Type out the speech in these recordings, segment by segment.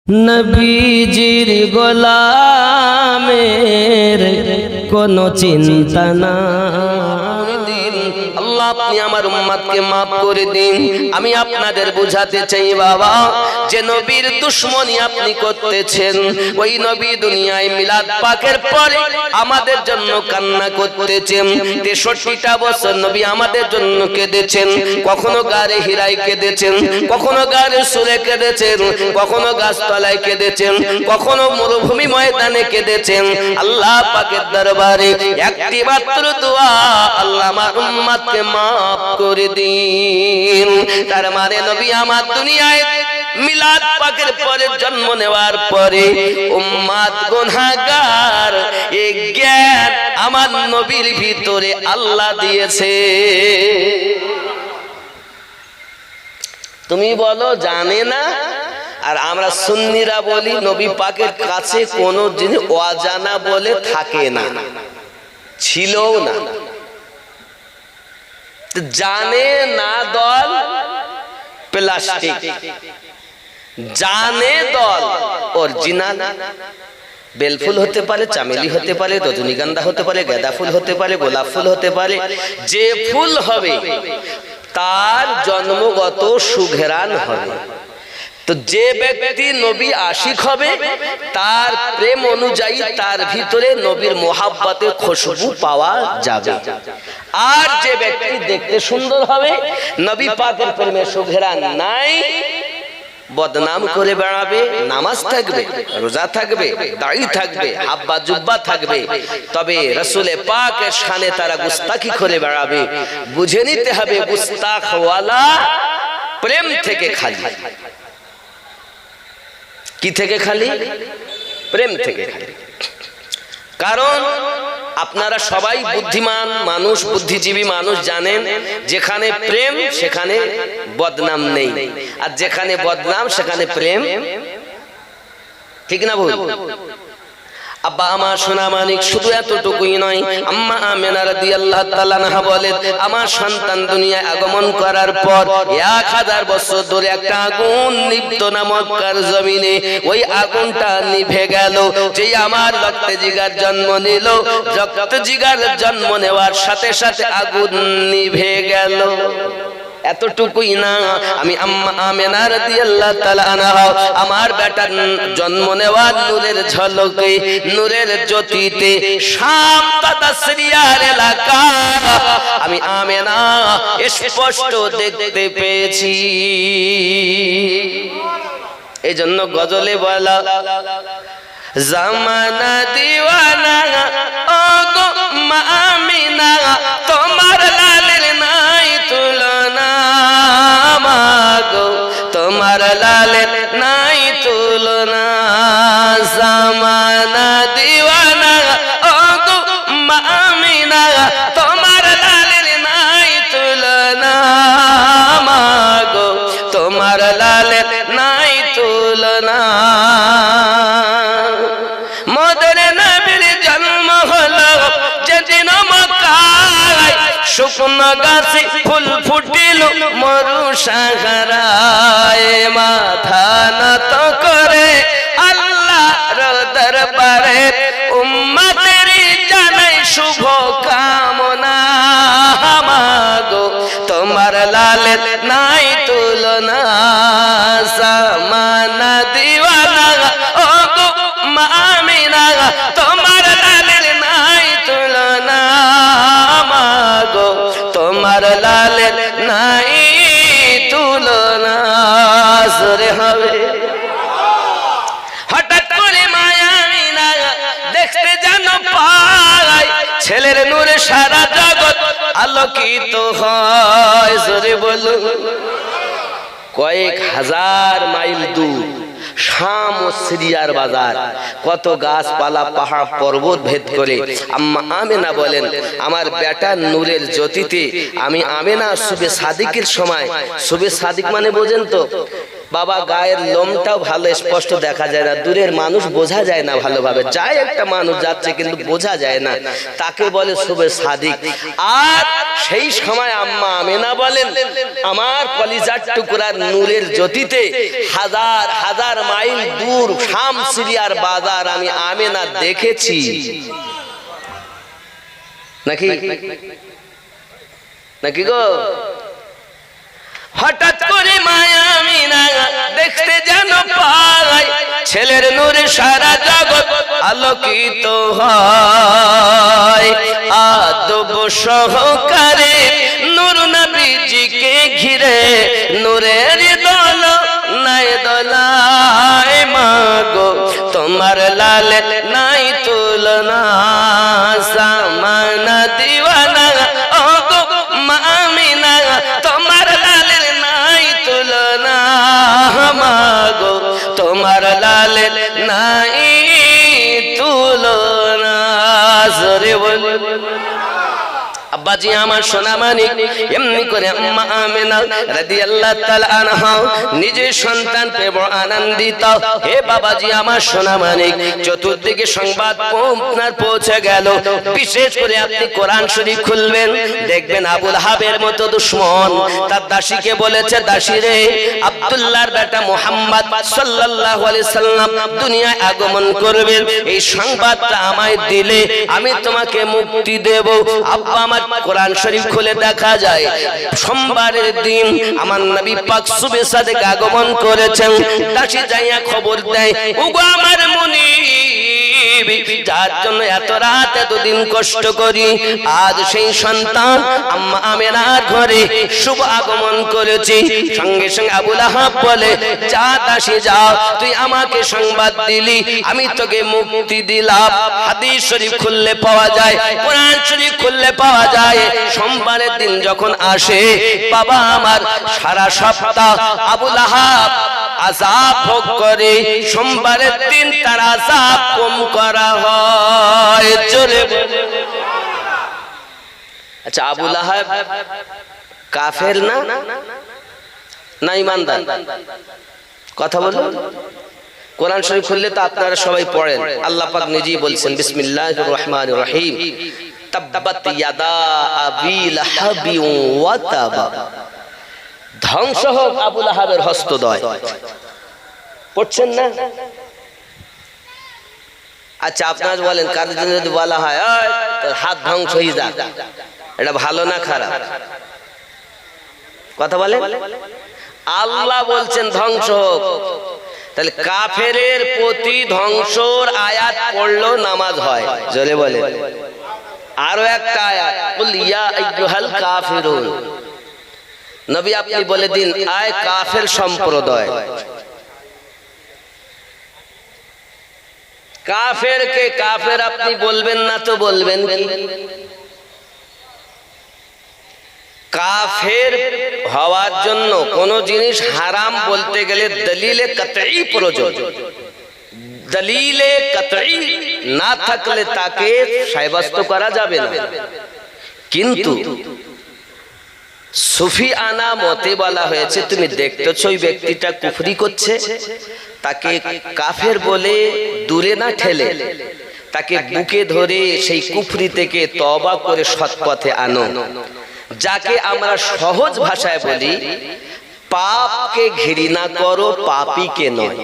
নবীজির গোলামের কোনো চিন্তা না। আল্লাহ আপনি আমার উম্মতকে maaf করে দিন। আমি আপনাদের বোঝাতে চাই বাবা, যে নবীর দুশমনী আপনি করতেছেন, ওই নবী দুনিয়ায় মিলাদ পাকের পরে আমাদের জন্য কান্না করতেছেন। 63টা বছর নবী আমাদের জন্য কেঁদেছেন। কখনো গারে হিরায় কেঁদেছেন, কখনো গারে সুরে কেঁদেছেন, কখনো গাছতলায় কেঁদেছেন, কখনো মরুভূমি ময়দানে কেঁদেছেন। আল্লাহ পাকের দরবারে একটি মাত্র দোয়া, আল্লাহ আমার উম্মতকে maaf করে দিন। তার মানে নবী আমার দুনিয়ায় মিলাদ পাকের পরে জন্ম নেওয়ার পরে উম্মত গুনাহগার, এই জ্ঞান আমার নবীর ভিতরে আল্লাহ দিয়েছে। তুমি বলো জানে না, আর আমরা সুন্নিরা বলি নবী পাকের কাছে কোনো জিনিস অজানা বলে থাকে না, ছিলও না। জানে না দল প্লাস্টিক, জানে দল অরিজিনাল। বেলফুল হতে পারে, চামেলি হতে পারে, রজনীগন্ধা হতে পারে, গাঁদা ফুল হতে পারে, গোলাপ ফুল হতে পারে। যে ফুল হবে তার জন্মগত সুঘ্রাণ হবে। তো যে ব্যক্তি নবী আশিক হবে তার প্রেম অনুযায়ী তার ভিতরে নবীর মোহাব্বতের খুশবু পাওয়া যাবে। আর যে ব্যক্তি দেখতে সুন্দর হবে, নবী পাকের প্রেমের সুঘ্রাণ নাই, বদনাম করে বেড়াবে, নামাজ থাকবে, রোজা থাকবে, দাড়ি থাকবে, হাব্বা জুব্বা থাকবে, তবে রাসূলে পাকের শানে তারা গুস্তাখি করে বেড়াবে। বুঝে নিতে হবে গুস্তাখ ওয়ালা প্রেম থেকে খালি। কি থেকে খালি? প্রেম থেকে খালি। কারণ আপনারা সবাই বুদ্ধিমান মানুষ, বুদ্ধিজীবী মানুষ, জানেন যেখানে প্রেম সেখানে বদনাম নেই, আর যেখানে বদনাম সেখানে প্রেম। ঠিক না ভুল? আব্বা আমার সোনা মানিক শুধু এতটুকুই নয়, আম্মা আমেনা রাদিয়াল্লাহু তাআলা আনহা বলেন, আমার সন্তান দুনিয়ায় আগমন করার পর 1000 বছর ধরে একটা আগুন নিভত না মক্কার জমিনে। ওই আগুনটা নিভে গেল। যেই আমার রক্তে জিগার জন্ম নিল, রক্তে জিগার জন্ম নেওয়ার সাথে সাথে আগুন নিভে গেল। এতটুকুই না, আমি আম্মা আমেনা রাদিয়াল্লাহু তাআলা আনহা আমার বেটার জন্ম নেওয়ার নূরের ঝলকে, নূরের জ্যোতিতে শাম তথা সিরিয়ার এলাকা আমি আমেনা স্পষ্ট দেখতে পেয়েছি। এই জন্য গজলে বলা, জামানা দিওয়ানা ও গো মা আমিনা, তোমার লালের নাই তুলনা, মাগো তোমার লালের নাই তুলনা। জামানা দিওয়ানা ও গো মা আমিনা, তোমার লালের নাই তুলনা, মাগো তোমার লালের নাই তুলনা। মদর নবীর জন্ম হলো যেদিন মক্কায়, শুকনো গাছে ফুল ফুটিল মরু সাগরায়, মাথা নত করে আল্লাহর দরবারে উম্মতের জানাই শুভ কামনা, মাগো তোমার লালের নাই তুলনা। জামানা দিওয়ানা ও গো মা আমিনা, তোমার লালের নাই তুলনা, মাগো তোমার লালের নাই তুলনা। জোরে হবে। হঠাৎ করে মায়া আমিনা দেখতে যেন পায়, ছেলের নূরে সারা জগৎ আলোকিত হয়। জোরে বলুন। কয়েক হাজার মাইল দূর শাম ও সিরিয়ার বাজার, কত গাছপালা পাহাড় পর্বত ভেদ করে আম্মা আমেনা বলেন, আমার বেটার নূরের জ্যোতিতে আমি আমেনা শুবে সাদিকের সময়, শুবে সাদিক মানে বোঝেন তো, বাবা গায়ের লোমটাও ভালো স্পষ্ট দেখা যায় না, দূরের মানুষ বোঝা যায় না ভালোভাবে, যায় একটা মানুষ যাচ্ছে কিন্তু বোঝা যায় না, তাকে বলে শুভে সাদিক। আর সেই সময় আম্মা আমেনা বলেন, আমার কলিজার টুকরার নূরের জ্যোতিতে হাজার হাজার মাইল দূর শাম সিরিয়ার বাজার আমি আমেনা দেখেছি। নাকি নাকি গো? হঠাৎ করে মায়া আমিনা দেখতে যেন পায় ছেলের নূরে সারা জগৎ আলোকিত হয়। আদব সহকারে নূর নবীজিকে ঘিরে নূরের দল নাই দোলায় মাগো তোমার লাল নাই তুলনা সামানা দিওয়ানা ও গো মা আমিনা তোমার লালের নাই তুলনা মাগো তোমার লালের নাই তুলনা। জোরে বল আব্বাজি আমার সোনা মানিক। এমনি করে আম্মা আমেনা রাদিয়াল্লাহু তাআলা আনহা নিজের সন্তান পেয়ে বড় আনন্দিত। হে বাবাজি আমার সোনা মানিক, চতুর্দিকে সংবাদ আপনার পৌঁছে গেল। বিশেষ করে আপনি কোরআন শরীফ খুলবেন, দেখবেন আবু লাহাবের মতো দুশমন তার দাসীকে বলেছে, দাসী রে, আব্দুল্লাহর বেটা মুহাম্মদ সাল্লাল্লাহু আলাইহি সাল্লাম দুনিয়ায় আগমন করবেন, এই সংবাদটা আমায় দিলে আমি তোমাকে মুক্তি দেব। আব্বা আমার কোরআন শরীফ খুলে দেখা যায় সোমবারের দিন আমার নবী পাক সুবে সাদেক আগমন করেছেন। দাসী যাইয়া খবর দেয়, ওগো আমার মুনিব, যার জন্য এত রাত এতদিন কষ্ট করি, আজ সেই সন্তান আম্মা আমেনার ঘরে শুভ আগমন করেছি। সঙ্গে সঙ্গে আবু লাহাব বলে, যা দাসী যাও, তুই আমাকে সংবাদ দিলি, আমি তোকে মুক্তি দিলাম। হাদিস শরীফ খুললে পাওয়া যায়, কোরআন শরীফ খুললে পাওয়া যায়, সোমবারের দিন যখন আসে বাবা আমার সারা সপ্তাহ আবু লাহাব আযাব ভোগ করে, সোমবারের দিন তার আযাব কম করা হয়। জোরে আচ্ছা, আবু লাহাব কাফের না না ইমানদার? কথা বলুন। কোরআন শরীফ খুললে তো আপনারা সবাই পড়েন, আল্লাহ পাক নিজেই বলছেন, বিসমিল্লাহির রহমানির রহিম, তাব্বাত ইয়াদা আবি লাহাবি ওয়া তাবা, ধ্বংস হোক আবু লাহাবের হস্তদ্বয়। পড়ছেন না? আচ্ছা আপনারা বলেন, কার জন্য যদি বলা হয় তোর হাত ধ্বংস হয়ে যাক, এটা ভালো না খারাপ? কথা বলেন। আল্লাহ বলছেন ধ্বংস হোক, তাহলে কাফেরের প্রতি ধ্বংসর আয়াত পড়লো নামাজ হয়। জোরে বলে আরো একটা আয়াত, কুল ইয়া আইয়ুহাল কাফিরুন, নবী আপনি বলে দিন, আয় কাফের সম্প্রদায়। কাফেরকে কাফের আপনি বলবেন না তো বলবেন কি? কাফের হওয়ার জন্য কোন জিনিস হারাম বলতে গেলে দলিলে কতঈ প্রয়োজন। দলিলে কতঈ না থাকলে তাকে সাব্যস্ত করা যাবে না। কিন্তু সুফি আনা মতে বলা হয়েছে, তুমি দেখতেছ ওই ব্যক্তিটা কুফরি করছে, তাকে কাফের বলে দূরে না ঠেলে তাকে বুকে ধরে সেই কুফরি থেকে তওবা করে সৎ পথে আনো। যাকে আমরা সহজ ভাষায় বলি, পাপকে ঘৃণা করো, পাপীকে নয়।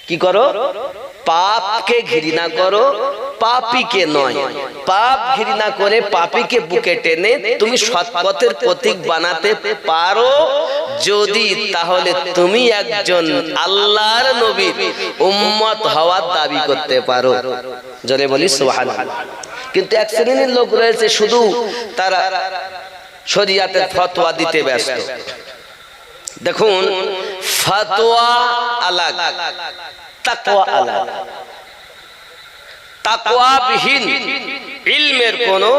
কি করো? পাপকে ঘৃণা করো, পাপীকে নয়। পাপ ঘৃণা করে পাপীকে বুকে টেনে তুমি সৎ পথের প্রতীক বানাতে পারো যদি, তাহলে তুমি একজন আল্লাহর নবীর উম্মত হওয়ার দাবি করতে পারো। জোরে বলি সুবহানাল্লাহ। কিন্তু এক শ্রেণীর লোক রয়েছে, শুধু তারা শরীয়তের ফতোয়া দিতে ব্যস্ত। দেখুন, ফতোয়া আলাগ, তাকওয়া আলাগ। তাকওয়াবিহীন ইলমের কোনো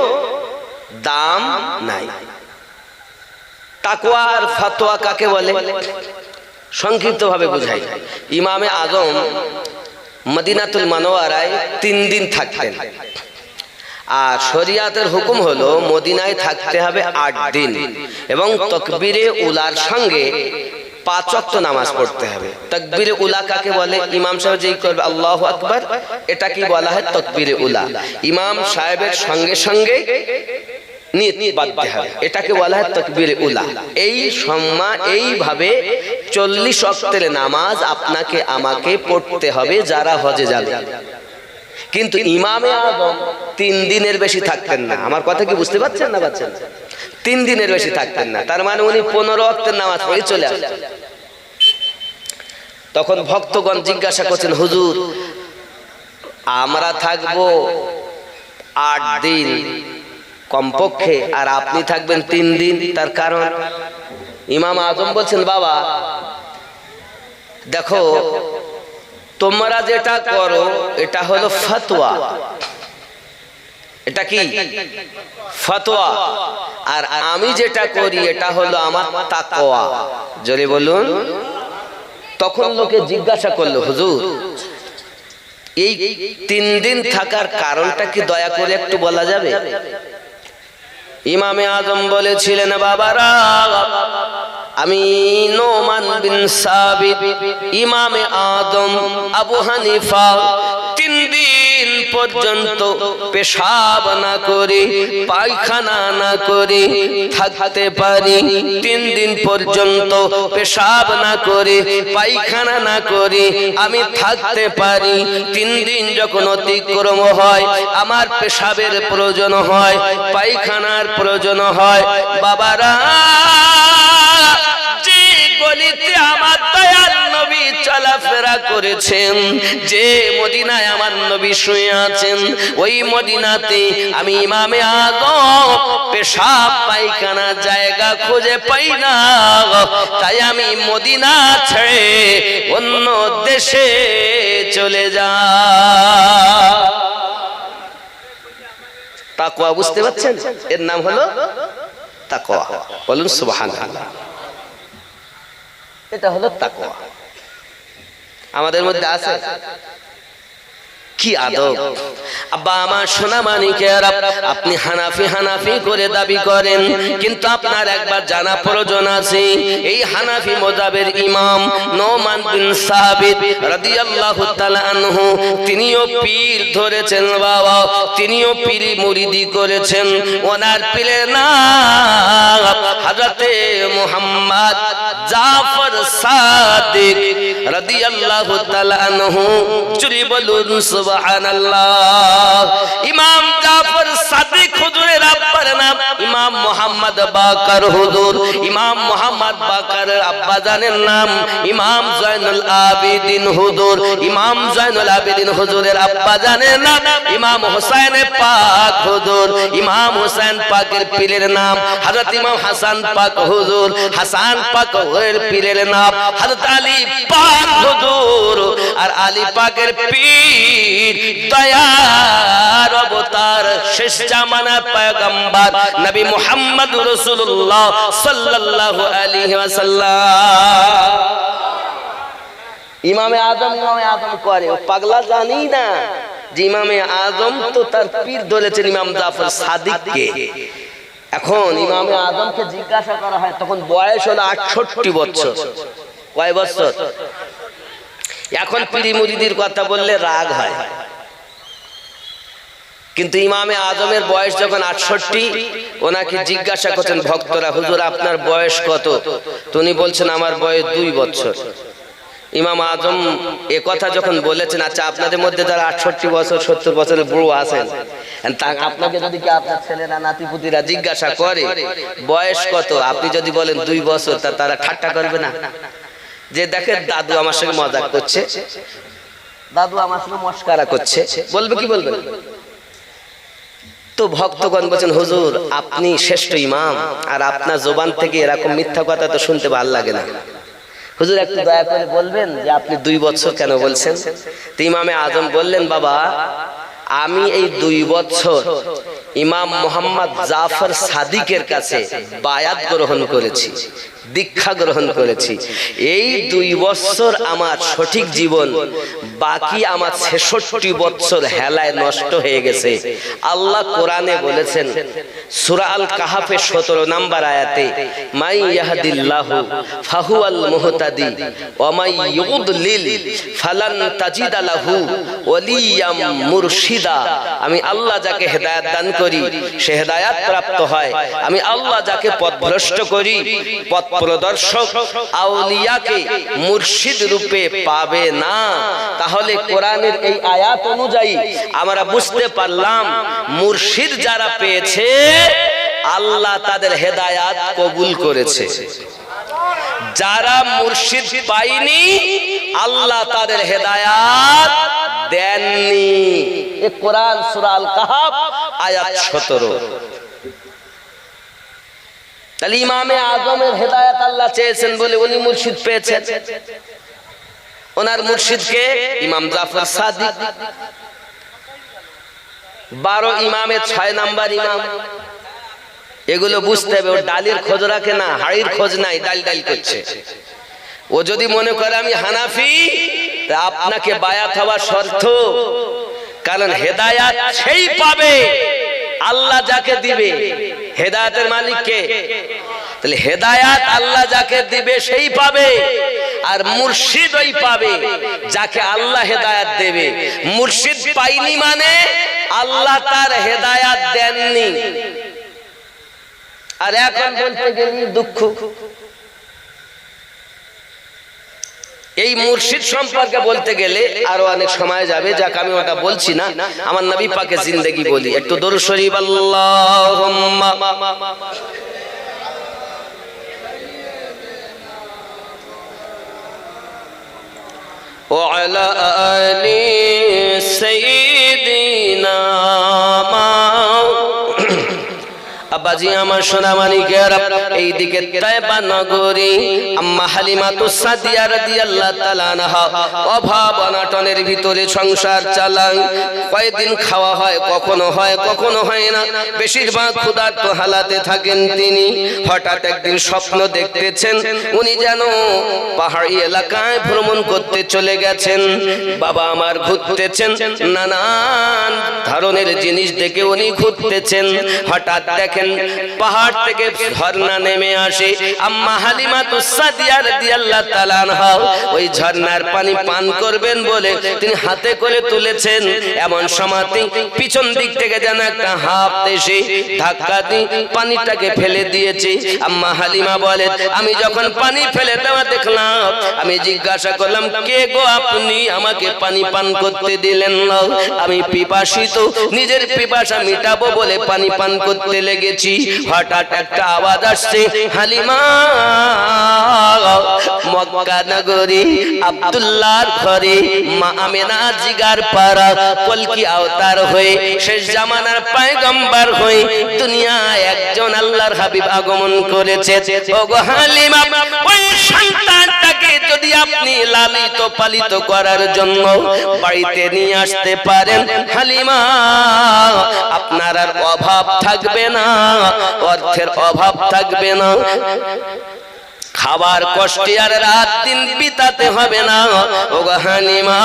দাম নাই। তাকওয়া আর ফতোয়া কাকে বলে? সংক্ষিপ্ত ভাবে বুঝাই। ইমামে আজম মদিনাতুল মুনাওয়ারায় 3 দিন থাকতেন, আর শরিয়াতের হুকুম হলো মদিনায় থাকতে হবে 8 দিন, এবং তাকবীরে উলার সঙ্গে 5 ওয়াক্ত নামাজ পড়তে হবে। তাকবীরে উলা কাকে বলে? ইমাম সাহেব যেই করবে আল্লাহু আকবার, এটা কি বলা হয়? তাকবীরে উলা। ইমাম সাহেবের সঙ্গে সঙ্গে নিয়ত বাঁধতে হবে, এটাকে বলা হয় তাকবীরে উলা। এই সম্মা এইভাবে 40 ওয়াক্তের নামাজ আপনাকে আমাকে পড়তে হবে যারা হজে যাবে। কিন্তু ইমামে আযম 3 দিনের বেশি থাকতেন না। আমার কথা কি বুঝতে পারছেন না? পাচ্ছেন? 3 দিনের বেশি থাকতেন না, তার মানে উনি 15 ওয়াক্তের নামাজ পড়ে চলে আসতেন। তখন ভক্তগণ জিজ্ঞাসা করছেন, হুজুর আমরা থাকবো 8 দিন কমপক্ষে, আর আপনি থাকবেন 3 দিন, তার কারণ? ইমাম আযম বলছেন, বাবা দেখো তোমরা যেটা করো এটা হলো ফতোয়া, এটা কি ফতোয়া, আর আমি যেটা করি এটা হলো আমার তাকওয়া। জোরে বলুন। তখন লোকে জিজ্ঞাসা করলো, হুজুর এই 3 দিন থাকার কারণটা কি দয়া করে একটু বলা যাবে? ইমামে আযম বলেছিলেন, বাবারা আমি নোমান বিন সাবিত, ইমামে আযম আবু হানিফা 3 দিন পর্যন্ত পেশাব না করে, পায়খানা না করে থাকতে পারি। 3 দিন পর্যন্ত পেশাব না করে, পায়খানা না করে আমি থাকতে পারি। 3 দিন যখন অতিক্রম হয়, আমার পেশাবের প্রয়োজন হয়, পায়খানার প্রয়োজন হয়, বাবারা যে গলিতে আমার দয়াল নবী চলাফেরা করেছেন, যে মদিনায় আমার নবী শুয়ে আছেন, ওই মদিনাতে আমি ইমামে আযম পেশাব পায়খানা জায়গা খুঁজে পাই না, তাই আমি মদিনা ছেড়ে অন্য দেশে চলে যাই। তাকওয়া বুঝতে পারছেন? এর নাম হলো তাকওয়া। বলুন সুবহানাল্লাহ। এটা হলো তাকওয়া। আমাদের মধ্যে আছে কি আদব। আব্বা আমার সোনা মানিকেরা, আপনি হানাফি হানাফি করে দাবি করেন, কিন্তু আপনার একবার জানা প্রয়োজন আছে, এই হানাফি মাযহাবের ইমাম নোমান বিন সাবিত রাদিয়াল্লাহু তাআলা আনহু তিনিও পীর ধরেছেন বাবা, তিনিও পীরি মুরিদি করেছেন। ওনার পীরের নাম হযরতে মুহাম্মদ জাফর সাদিক রাদিয়াল্লাহু তাআলা আনহু। চুরি বলুন সুবহানাল্লাহ। ইমাম জাফর সাদিক হুজুরের আব্বার নাম ইমাম মুহাম্মদ বাকার হুজুর। ইমাম মুহাম্মদ বাকার আব্বা জানের নাম ইমাম জয়নুল আবেদিন হুজুর। ইমাম জয়নুল আবেদিন হুজুরের আব্বা জানের নাম ইমাম হোসেন পাক হুজুর। ইমাম হোসেন পাকের পীরের নাম হযরত ইমাম হাসান পাক হুজুর। হাসান পাক এর পীরের নাম হযরত আলী পাক হুজুর। আর আলী পাকের পীর দয়ার অবতার শেষ জামানার পয়গম্বর নবী মুহাম্মদ রাসূলুল্লাহ সাল্লাল্লাহু আলাইহি ওয়াসাল্লাম। ইমামে আযম করে ও পাগলা জানি না যে ইমামে আযম তো তার পীর ধরেছেন ইমাম জাফর সাদিককে। এখন ইমামে আযমকে জিজ্ঞাসা করা হয়, তখন বয়স হলো 68 বছর। কয় বছর? এখন পীরি মুরিদির কথা বললে রাগ হয়, কিন্তু ইমামে আযমের বয়স যখন 68, ওনাকে জিজ্ঞাসা করছেন ভক্তরা, হুজুর আপনার বয়স কত? তিনি বলছেন আমার বয়স 2 বছর। ইমাম আযম এ কথা যখন বলেছেন, আচ্ছা আপনাদের মধ্যে যারা 68 বছর 70 বছরের বুড়ো আছেন, আপনাকে যদি কি আপনার ছেলেরা নাতিপুতিরা জিজ্ঞাসা করে বয়স কত, আপনি যদি বলেন 2 বছর, তারা ঠাট্টা করবে না? যে দেখেন দাদু আমার সঙ্গে মজাক করছে, দাদু আমার সঙ্গে মস্কারা করছে, বলবে কি বলবে? তো ভক্তগণ বলেন, হুজুর আপনি শ্রেষ্ঠ ইমাম, আর আপনার জবান থেকে এরকম মিথ্যা কথা তো শুনতে ভালো লাগে না। হুজুর একটু দয়া করে বলবেন যে আপনি 2 বছর কেন বলছেন? তো ইমামে আযম বললেন, বাবা আমি এই 2 বছর ইমাম মুহাম্মদ জাফর সাদিকের কাছে বায়াত গ্রহণ করেছি। দীক্ষা গ্রহণ করেছি। এই 2 বছর আমার সঠিক জীবন, বাকি আমার 66 বছর হেলায় নষ্ট হয়ে গেছে। আল্লাহ কোরআনে বলেছেন সূরা আল কাহাফের 17 নম্বর আয়াতে, মাই ইয়াহদিল্লাহু ফাহুয়াল মুহতাদি ওয়া মাই ইউদলিল ফালান তাজিদা লাহু ওয়ালিয়াম মুরশিদা। আমি আল্লাহ যাকে হেদায়েত দান করি সে হেদায়েত প্রাপ্ত হয়, আমি আল্লাহ যাকে পথভ্রষ্ট করি পথ প্রদর্শক আউলিয়াকে মুর্শিদ রূপে পাবে না। তাহলে কোরআনের এই আয়াত অনুযায়ী আমরা বুঝতে পারলাম মুর্শিদ যারা পেয়েছে আল্লাহ তাদের হেদায়েত কবুল করেছে, যারা মুর্শিদ পায়নি আল্লাহ তাদের হেদায়েত দেননি। এই কোরআন সূরা আল কাহাফ আয়াত 17। তাহলে ইমামে আজমের হেদায়েত আল্লাহ চেয়েছেন বলে উনি মুর্শিদ পেয়েছেন। ওনার মুর্শিদকে ইমাম জাফর সাদিক। 12 ইমামে 6 নাম্বার ইমাম। এগুলো বুঝতে হবে। ও ডালির খোঁজ রাখে না, হাড়ির খোঁজ নাই, ডাল ডাল করছে। ও যদি মনে করে আমি হানাফি, তা আপনাকে বায়াত হওয়া শর্ত। কারণ হেদায়েত সেই পাবে আল্লাহ যাকে দিবে। হেদায়েতের মালিক কে? তাহলে হেদায়েত আল্লাহ যাকে দিবে সেই পাবে, আর মুর্শিদ ওই পাবে যাকে আল্লাহ হেদায়েত দেবে। মুর্শিদ পাইনি মানে আল্লাহ তার হেদায়েত দেননি। আর এখন বলতে গেলে দুঃখ। এই মুর্শিদ সম্পর্কে বলতে গেলে আরো অনেক সময় যাবে, যাক আমি ওটা বলছি না। আমার নবী পাকের জিন্দেগি বলি। একটু দরুদ শরীফ আল্লাহুম্মা ওয়া আলা আলি সাইয়্যিদিনা। আব্বাজি আমার সোনা মানিকেরা, এইদিকে তায়েবা নগরী আম্মা হালিমাতুস সাদিয়া রাদিয়াল্লাহু তাআলা আনহা অভাব অনটনের ভিতরে সংসার চালান। কয়েকদিন খাওয়া হয়, কখনো হয় কখনো হয় না, বেশিরভাগ ক্ষুধার্ত হালাতে থাকেন তিনি। হঠাৎ একদিন স্বপ্ন দেখতেছেন উনি যেন পাহাড়ি এলাকায় ভ্রমণ করতে চলে গেছেন। বাবা আমার ঘুরতেছেন, নানান ধরনের জিনিস দেখে উনি ঘুরতেছেন। হঠাৎ দেখেন পাহাড় থেকে ঝর্ণা নেমে আসে। আম্মা হালিমাতুস সাদিয়া রাদিয়াল্লাহু তাআলা আনহা ওই ঝর্ণার পানি পান করবেন বলে তিনি হাতে করে তুলেছেন। এমন সময় পিছন দিক থেকে যেন একটা হাত এসে ধাক্কা দিয়ে পানিটাকে ফেলে দিয়েছে। আম্মা হালিমা বলে, আমি যখন পানি ফেলে দেওয়া দেখলাম, আমি জিজ্ঞাসা করলাম, কে গো আপনি, আমাকে পানি পান করতে দিলেন না? আমি পিপাসিত, নিজের পিপাসা মিটাবো বলে পানি পান করতে লেগে। হঠাৎ একটা আওয়াজ আসছে, হালিমা মক্কা নগরী আব্দুল্লাহর ঘরে মা আমেনা জিগার পারা কলকি আওতার হয়ে শেষ জামানার পয়গম্বর হয়ে দুনিয়ায় একজন আল্লাহর হাবিব আগমন করেছে। ওগো হালিমা, ওই সন্তানটাকে যদি আপনি লালিত পালিত করার জন্য বাড়িতে নিয়ে আসতে পারেন, হালিমা আপনার আর অভাব থাকবে না, অর্থের অভাব থাকবে না, খাবার কষ্টে আর রাত দিন বিতাতে হবে না। ওগো হালিমা,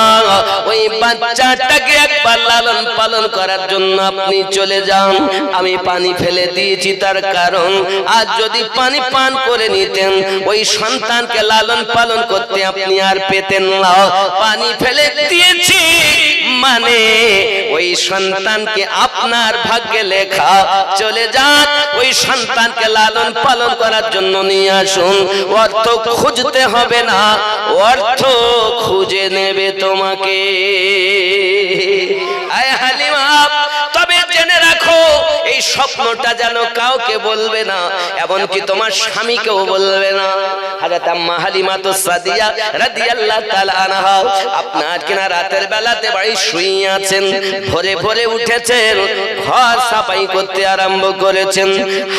ওই বাচ্চাটাকে একবার লালন পালন করার জন্য আপনি চলে যান। আমি পানি ফেলে দিয়েছি তার কারণ আজ যদি পানি পান করে নিতেন ওই সন্তানকে লালন পালন করতে আপনি আর পেতেন না। পানি ফেলে দিয়েছি মানে ওই সন্তানকে আপনার ভাগ্যে লেখা, চলে যান ওই সন্তানকে লালন পালন করার জন্য নিয়ে আসুন। অর্থ খুঁজতে হবে না, অর্থ খুঁজে নেবে তোমাকে। আয় হালিমা, তবে জেনে রাখো এই স্বপ্নটা যেন কাউকে বলবে না, এমনকি তোমার স্বামীকেও বলবে না। হযরত আম্মা হালিমাতুস সাদিয়া রাদিয়াল্লাহু তাআলা আনহা আপনার কিনা রাতের বেলাতে বাড়ি শুয়ে আছেন, ভোরে ভোরে উঠেছেন, ঘর সাফাই করতে আরম্ভ করেছেন।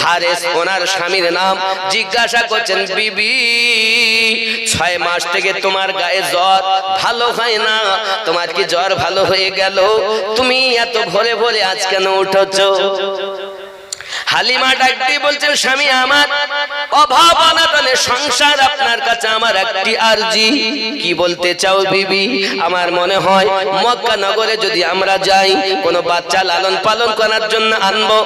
হারেস ওনার স্বামীর নাম, জিজ্ঞাসা করছেন, বিবি 6 মাস থেকে তোমার গায়ে জ্বর ভালো হয় না, তোমার কি জ্বর ভালো হয়ে গেল? তুমি এত ভোরে ভোরে আজ কেন উঠেছো? হালিমা ডাক দিয়ে বলছেন, স্বামী আমার, অভাব অনাটনে সংসার, আপনার কাছে আমার একটি আরজি। কি বলতে চাও বিবি? আমার মনে হয় মক্কা নগরে যদি আমরা যাই, কোনো বাচ্চা লালন পালন করার জন্য আনবো,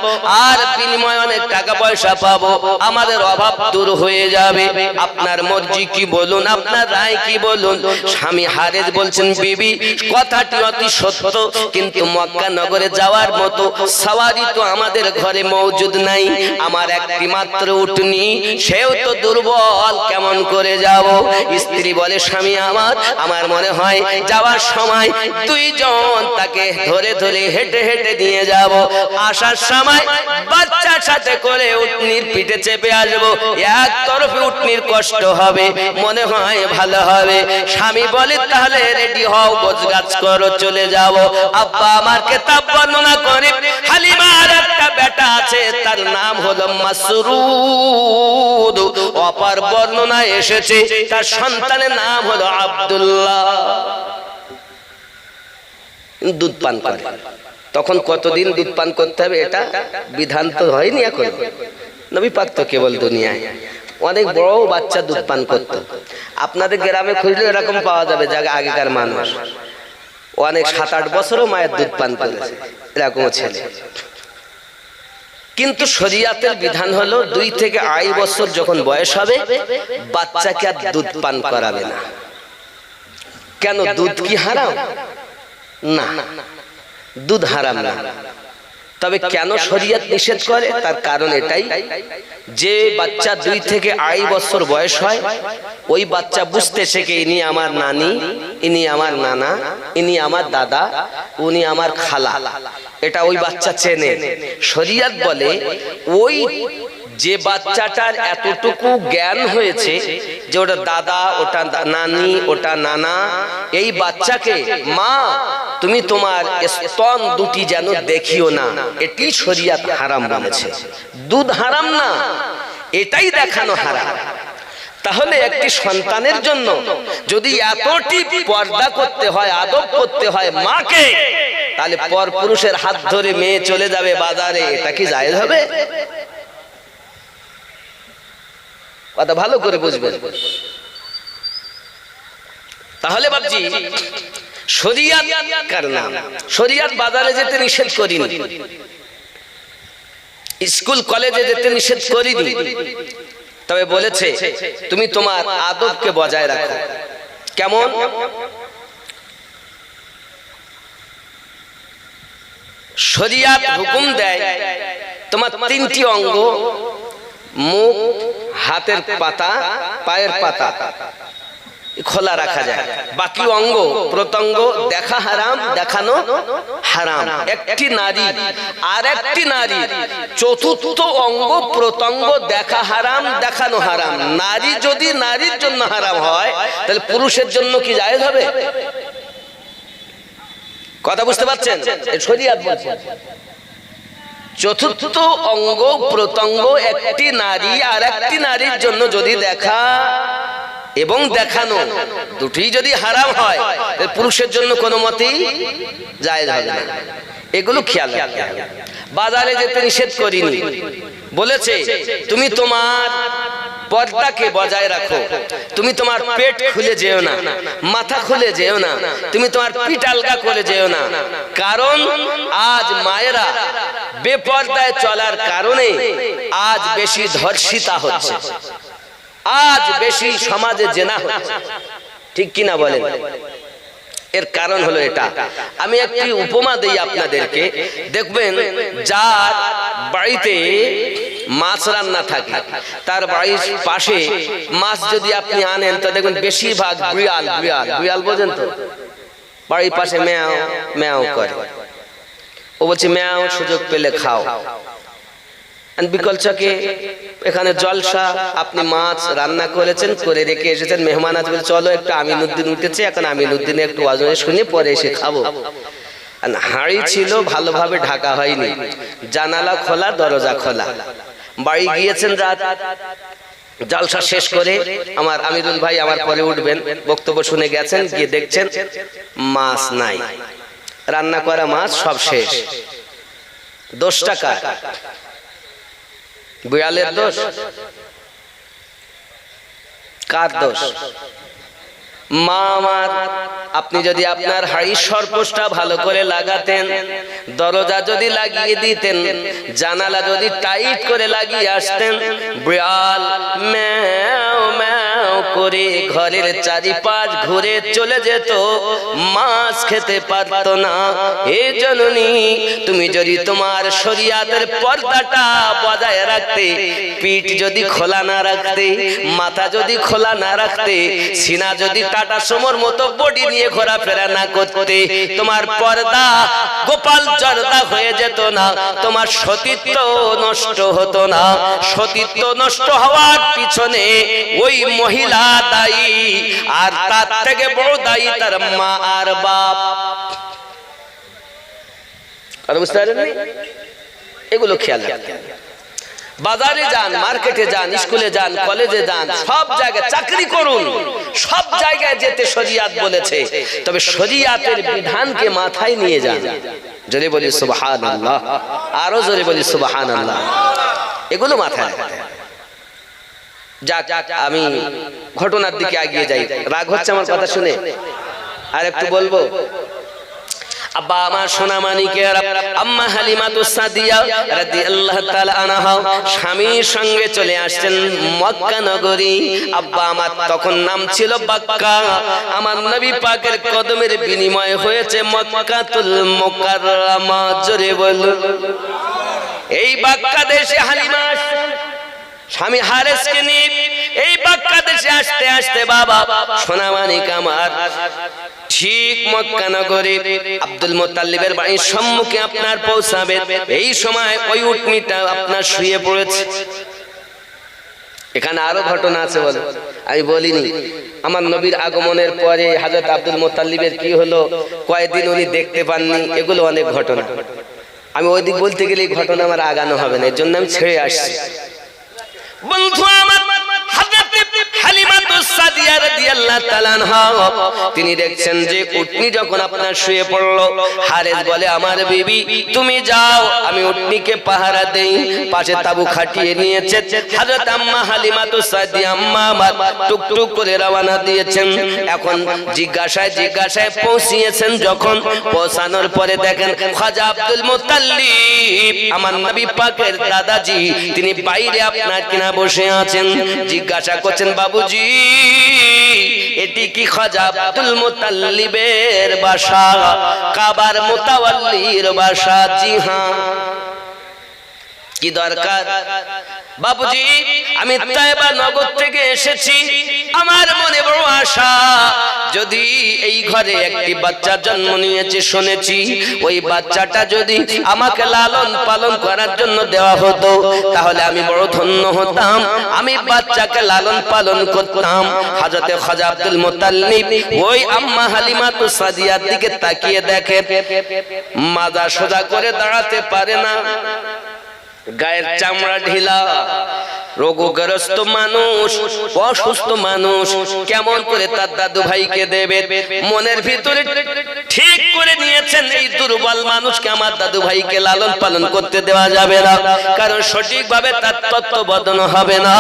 আর বিনিময়ে অনেক টাকা পয়সা পাবো, আমাদের অভাব দূর হয়ে যাবে। আপনার মর্জি কি বলুন, আপনার রায় কি বলুন? স্বামী হারেজ বলছেন, বিবি কথাটি অতি সত্য, কিন্তু মক্কা নগরে যাওয়ার মতো সওয়ারি তো আমাদের ঘরে মজুদ নাই। আমার একটি মাত্র উটনি, সেও তো দুর্বল, কেমন করে যাব? স্ত্রী বলে, স্বামী আমার মনে হয় যাওয়ার সময় দুইজন তাকে ধরে ধরে হেঁটে হেঁটে নিয়ে যাব, আসার সময় বাচ্চার সাথে করে উটনির পিঠে চেপে আসবো, এক তরফে উটনির কষ্ট হবে, মনে হয় ভালো হবে। স্বামী বলে, তাহলে রেডি হও, গোছগাছ করো, চলে যাব। আব্বা আমার কিতাব বর্ণনা করে, হালিমার একটা বেটা আছে, তার নাম হলো মাসরুদ। অপর বর্ণনায় এসেছে তার সন্তানের নাম হলো আব্দুল্লাহ। দুধ পান করে। তখন কতদিন দুধ পান করতে হবে এটা বিধান তো হয়নি এখন। নবী পাক তো কেবল দুনিয়ায়, অনেক বড় বাচ্চা দুধ পান করত। আপনাদের গ্রামে খুঁজলে এরকম পাওয়া যাবে, যাকে আগেকার মানুষ অনেক 7-8 বছরও মায়ের দুধ পান করেছে, এরকম ছেলে। কিন্তু শরীয়তের বিধান হলো 2 থেকে 2.5 বছর যখন বয়স হবে, বাচ্চাকে আর দুধ পান করাবে না। কেন? দুধ কি হারাম? না, দুধ হারাম না। তবে কেন শরীয়ত নিষেধ করে? তার কারণ এটাই, যে বাচ্চা 2 থেকে 2.5 বছর বয়স হয়, ওই বাচ্চা বুঝতে শেখে ইনি আমার নানি, ইনি আমার নানা, ইনি আমার দাদা, উনি আমার খালা, এটা ওই বাচ্চা চেনে। শরীয়ত বলে ওই যে বাচ্চাটার এতটুকু জ্ঞান হয়েছে যে ওটা দাদা, ওটা নানি, ওটা নানা, এই বাচ্চাকে মা তুমি তোমার স্তন দুটি যেন দেখিও না, এটি শরীয়ত হারাম বলেছে। দুধ হারাম না, এটাই দেখানো হারাম। তাহলে একটি সন্তানের জন্য যদি এতটি পর্দা করতে হয়, আদব করতে হয় মাকে, তাহলে পর পুরুষের হাত ধরে মেয়ে চলে যাবে বাজারে, এটা কি জায়েজ হবে? কথা ভালো করে বুঝবেন। তাহলে বাবজি, শরীয়ত কার নাম? শরীয়ত বাজারে যেতে নিষেধ করিনি, স্কুল কলেজে যেতে নিষেধ করিনি, তবে বলেছে তুমি তোমার আদবকে বজায় রাখো। কেমন? শরীয়ত হুকুম দেয় তোমার 3টি অঙ্গ, মুখ, হাতের পাতা, পায়ের পাতা খোলা রাখা যায়, বাকি অঙ্গ প্রত্যঙ্গ দেখা হারাম, দেখানো হারাম। একটি নারী আর একটি নারী চতুর্থ অঙ্গ প্রত্যঙ্গ দেখা হারাম, দেখানো হারাম। নারী যদি নারীর জন্য হারাম হয়, তাহলে পুরুষের জন্য কি জায়েজ হবে? কথা বুঝতে পারছেন? শরীয়ত বলছে চতুর্থ অঙ্গ প্রত্যঙ্গ একটি নারী আর একটি নারীর জন্য যদি দেখা এবং দেখানো দুটি যদি হারাম হয়, পুরুষের জন্য কোনো মতেই জায়েজ হবে না। এগুলো খেয়াল রাখতে হবে। বাজারে যেতে নিষেধ করিনি, বলেছে তুমি তোমার পর্দাকে বজায় রাখো, তুমি তোমার পেট খুলে যেও না, মাথা খুলে যেও না, তুমি তোমার পিঠ আলগা করে যেও না। কারণ আজ মায়েরা বেপর্দায় চলার কারণে আজ বেশি ধর্ষিতা হচ্ছে, আজ বেশি সমাজে জেনা হচ্ছে, ঠিক কিনা বলেন? এর কারণ হলো এটা। আমি একটি উপমা দেই আপনাদেরকে, দেখবেন যার বাড়িতে মাছ রান্না থাকে, তার বাড়ির পাশে মাছ যদি আপনি আনেন, তো দেখবেন বেশিরভাগ বিড়াল, বিড়াল বিড়াল বোঝেন তো, বাড়ির পাশে ম্যাও ম্যাও করে। ও বলছে ম্যাও, সুযোগ পেলে খাও। বিকল চকে এখানে জলসা, আপনি মাছ রান্না করেছেন, করে রেখে এসেছেন, মেহমান আছে, চলো একটু আমিনুদ্দিন উঠেছে, এখন আমিনুদ্দিনে একটু ওয়াজনে শুনে পরে এসে খাবো। হাঁড়ি ছিল ভালোভাবে ঢাকা হয়নি, জানালা খোলা, দরজা খোলা। বাড়ি গিয়েছেন রাত, জলসা শেষ করে আমার আমিরুল ভাই আমার পরে উঠবেন, বক্তব্য শুনে গেছেন, গিয়ে দেখছেন মাছ নাই, রান্না করা মাছ সব শেষ। 10 টাকা বিড়ালের দোষ? কার দোষ? মা আমার, আপনি যদি আপনার হাড়ির সরপোষটা ভালো করে লাগাতেন, দরজা যদি লাগিয়ে দিতেন, জানালা যদি টাইট করে লাগিয়ে আসতেন, বিড়াল ম্যাও ম্যাও করে ঘরের চারিপাশ ঘুরে চলে যেত, মাছ খেতে পারত না। হে জননী, তুমি যদি তোমার শরিয়াতের পর্দাটা বজায় রাখতে, পিঠ যদি খোলা না রাখতে, মাথা যদি খোলা না রাখতে, সিনা যদি টাটা সমর মতো বডি নিয়ে ঘোরাফেরা না করতে, তোমার পর্দা গোপাল জর্দা হয়ে যেত না, তোমার সতীত্ব নষ্ট হতো না। সতীত্ব নষ্ট হওয়ার পিছনে ওই মহিলা দায়ী, আর তার থেকে বড় দায়ী তার মা আর বাপ। আর বুঝতে পারেননি? এগুলো খেয়াল রাখতে হবে। বাজারে যান, মার্কেটে যান, স্কুলে যান, কলেজে যান, সব জায়গায় চাকরি করুন, সব জায়গায় যেতে শরিয়াত বলেছে, তবে শরিয়াতের বিধানকে মাথায় নিয়ে যান। জোরে বলি সুবহানাল্লাহ, আরো জোরে বলি সুবহানাল্লাহ। এগুলো মাথায় রাখতে হবে। যাক, আমি ঘটনার দিকে এগিয়ে যাই। রাগ হচ্ছে আমার কথা শুনে? আর একটু বলবো। আব্বা আমার সোনা মানিকের আম্মা হালিমাতুস সাদিয়া রাদিয়াল্লাহু তাআলা আনহা স্বামীর সঙ্গে চলে আসছেন মক্কা নগরী। আব্বা আমার তখন নাম ছিল বাক্কা। আমার নবী পাকের কদমের বিনিময় হয়েছে মক্কাতুল মুকাররমা। জোরে বলুন। এই বাক্কা দেশে হালিমা স্বামী হারেসকে নিয়ে এই বাক্কা দেশে আসতে আসতে বাবা সোনা মানিক আমার ঠিক মক্কা নগরে আব্দুল মুত্তালিবের বাড়ির সম্মুখে আপনার পৌঁছাবে। এই সময় ওই উটনিটা আপনার শুয়ে পড়েছে। এখানে আরো ঘটনা আছে, বলে আমি বলিনি। আমার নবীর আগমনের পরে হযরত আব্দুল মুত্তালিবের কি হলো, কয়েকদিন উনি দেখতে পাননি, এগুলো অনেক ঘটনা। আমি ওই দিক বলতে গেলে এই ঘটনা আমার আগানো হবে না, এর জন্য আমি ছেড়ে আসছি। বন্ধু আমার হালিমাতুস সাদিয়া রাদিয়াল্লাহু তাআলা আনহা তিনি দেখছেন যে উটনি যখন আপনার শুয়ে পড়লো, হারেস বলে আমার বিবি তুমি যাও, আমি উটনিকে পাহারা দেই। পাশে তাবু খাটিয়ে নিয়েছে। হযরত আম্মা হালিমাতুস সাদিয়া আম্মা আমার টুকটুক করে রওনা দিয়েছেন। এখন জিজ্ঞাসায় পৌঁছিয়েছেন। যখন পৌঁছানোর পরে দেখেন খাজা আব্দুল মুত্তালিব আমার নবী পাকের দাদাজি তিনি বাইরে আপনার কিনা বসে আছেন। জিজ্ঞাসা করছেন বাবুজি এটি কি খাজা আব্দুল মুত্তালিবের বাসা, কাবার মুতাওয়াল্লির বাসা? জি হ্যাঁ। কি দরকার? বাবুজি আমি তায়েবা নগর থেকে এসেছি, আমার মনে বড় আশা, যদি এই ঘরে একটি বাচ্চা জন্ম নিয়েছে শুনেছি, ওই বাচ্চাটা যদি আমাকে লালন পালন করার জন্য দেওয়া হতো তাহলে আমি বড় ধন্য হতাম, আমি বাচ্চাকে লালন পালন করতাম। হযরতে খাজা আব্দুল মুত্তালিব ওই আম্মা হালিমাতুস সাদিয়ার দিকে তাকিয়ে দেখে মাজা সোজা করে দাঁড়াতে পারে না, গায়ের চামড়া ঢিলা, রোগগ্রস্ত মানুষ, অসুস্থ মানুষ, কেমন করে তার দাদু ভাইকে দেবে? মনের ভিতরে ঠিক করে নিয়েছেন এই দুর্বল মানুষকে আমার দাদু ভাইকে লালন পালন করতে দেওয়া যাবে না, কারণ সঠিকভাবে তার তত্ত্বাবধান হবে না।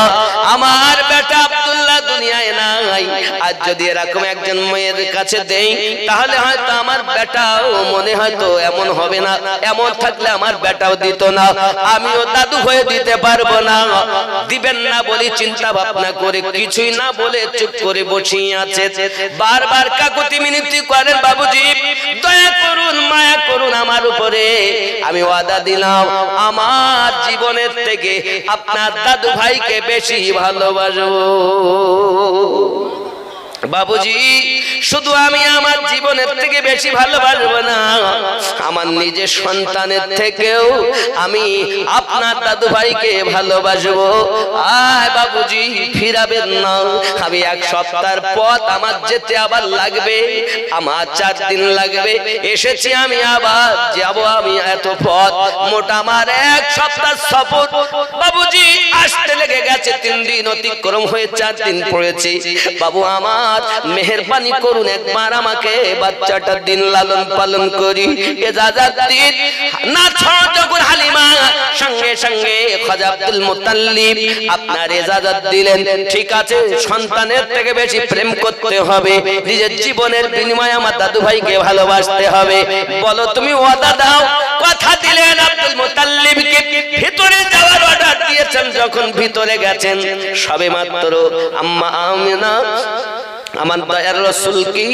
আমার বেটা আব্দুল্লাহ দুনিয়ায় নাই, আজ যদি এরকম একজন মেয়ের কাছে দেই তাহলে হয়তো আমার বেটাও মনে হয়তো এমন হবে না, এমন থাকলে আমার বেটাও দিত না, আমিও দাদু হয়ে দিতে পারবো না। দিবেন না বলি চিন্তা ভাবনা করে কিছুই না বলে চুপ করে বসে আছে। বারবার কাকুতি মিনতি করেন বাবুজি দয়া করুন, মায়া করুন আমার উপরে, আমি ওয়াদা দিলাম আমার জীবনের থেকে আপনার দাদু ভাইকে বেশি ভালোবাসবো। বাবুজি শুধু আমি আমার জীবনের থেকে বেশি ভালোবাসবো না, আমার নিজের সন্তানের থেকেও আমি আপনার দাদু ভাইকে ভালোবাসবো। আয় বাবুজি ফিরাবেন না, আমি এক সপ্তাহের পথ আমার যেতে আবার লাগবে, আমার 4 দিন লাগবে, এসেছি আমি আবার যাব, আমি এত পথ মোটা আমার 1 সপ্তাহ সফর। বাবুজি আসতে লেগে গেছে 3 দিন অতিক্রম হয়ে 4 দিন পড়েছে। বাবু আমার মেহেরবানি করুন করুন, একবার আমাকে বাচ্চাটার দিন লালন পালন করি। ইজাজত দিন না। যখন হালিমা সঙ্গে সঙ্গে খাজা আব্দুল মুত্তালিব আপনার ইজাজত দিলেন, ঠিক আছে সন্তানের থেকে বেশি প্রেম করতে হবে, নিজের জীবনের বিনিময়ে আমার দাদু ভাইকে ভালোবাসতে হবে। বলো তুমি ওয়াদা দাও। কথা দিলেন আব্দুল মুত্তালিবকে, ভিতরে যাওয়ার অর্ডার দিয়েছেন। যখন ভিতরে গেছেন সবে মাত্র আম্মা আমিনা আমার দয়ার রাসূল কি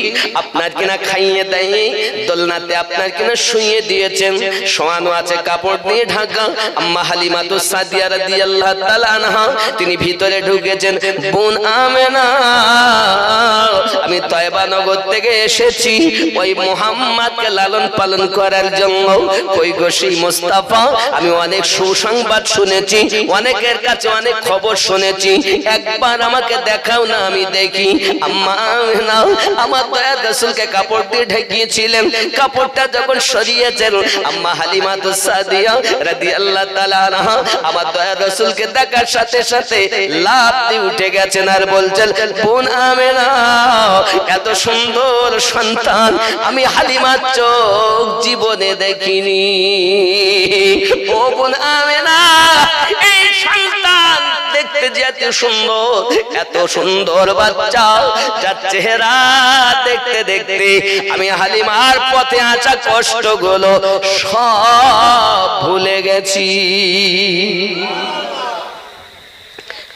আপনার কিনা খাইয়ে দেয়নি, দোলনাতে আপনার কিনা শুইয়ে দিয়েছেন, শোয়ানো আছে কাপড় দিয়ে ঢাকা। আম্মা হালিমাতুস সাদিয়া রাদিয়াল্লাহু তাআলা আনহা তিনি ভিতরে ঢুকেছেন। বোন আমেনা, আমি তয়বা নগর থেকে এসেছি ওই মুহাম্মদকে লালন পালন করার জন্য। কই গো সেই মুস্তাফা? আমি অনেক সুসংবাদ শুনেছি, অনেকের কাছে অনেক খবর শুনেছি, একবার আমাকে দেখাও না আমি দেখি। আমার দয়ার রাসূলকে কাপড় দিয়ে ঢেকিয়েছিলেন, কাপড়টা যখন সরিয়েছেন আম্মা হালিমাতুস সাদিয়া রাদিয়াল্লাহু তাআলা আনহা আমার দয়ার রাসূলকে দেখার সাথে সাথে লাফ দিয়ে উঠে গেছেন আর বলছেন, বোন আমেনা, এত সুন্দর সন্তান আমি হালিমার চোখ জীবনে দেখিনি। ও বোন আমেনা, এই সন্তান দেখতে যে এত সুন্দর, এত সুন্দর বাচ্চা, যার চেহারা দেখতে দেখতে আমি হালিমার পথে আসা কষ্টগুলো সব ভুলে গেছি।